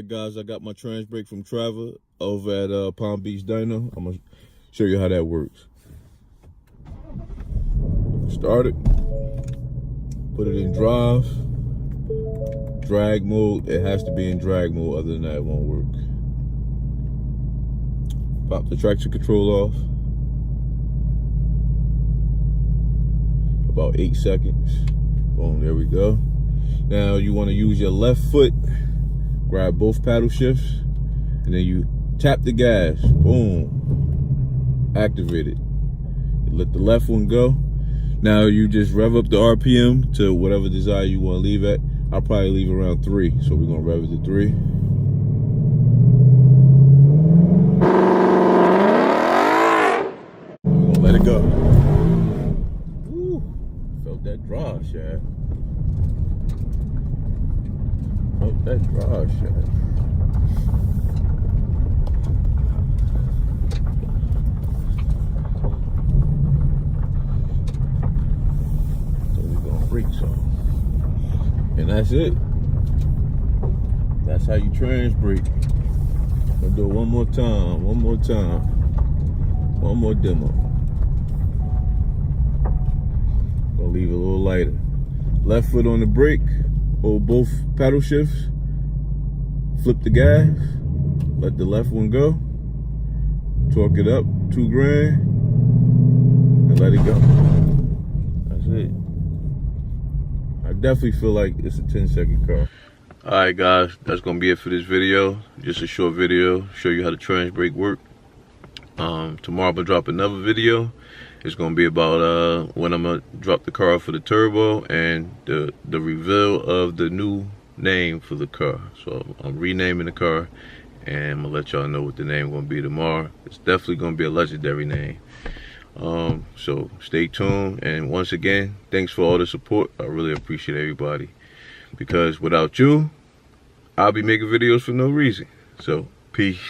Alright guys, I got my trans brake from Trevor over at Palm Beach Dyno. I'm gonna show you how that works. Start it, put it in drive, drag mode. It has to be in drag mode, other than that it won't work. Pop the traction control off. About 8 seconds. Boom, there we go. Now you want to use your left foot, grab both paddle shifts, and then you tap the gas. Boom, activate it. You let the left one go. Now you just rev up the RPM to whatever desire you want to leave at. I'll probably leave around 3, so we're gonna rev it to 3. We're gonna let it go. Ooh, felt that draw shaft. Felt that draw shaft. Brakes on, and that's it. That's how you trans brake. I'll do it one more time, one more demo. Gonna leave it a little lighter. Left foot on the brake, hold both paddle shifts, flip the gas, let the left one go, torque it up 2 grand, and let it go. That's it. I definitely feel like it's a 10-second car. Alright guys, that's gonna be it for this video. Just a short video, show you how the trans brake work. Tomorrow I'm gonna drop another video. It's gonna be about when I'm gonna drop the car for the turbo and the reveal of the new name for the car. So I'm renaming the car, and I'm gonna let y'all know what the name gonna be tomorrow. It's definitely gonna be a legendary name. So stay tuned, and once again, thanks for all the support. I really appreciate everybody, because without you, I'll be making videos for no reason. So peace.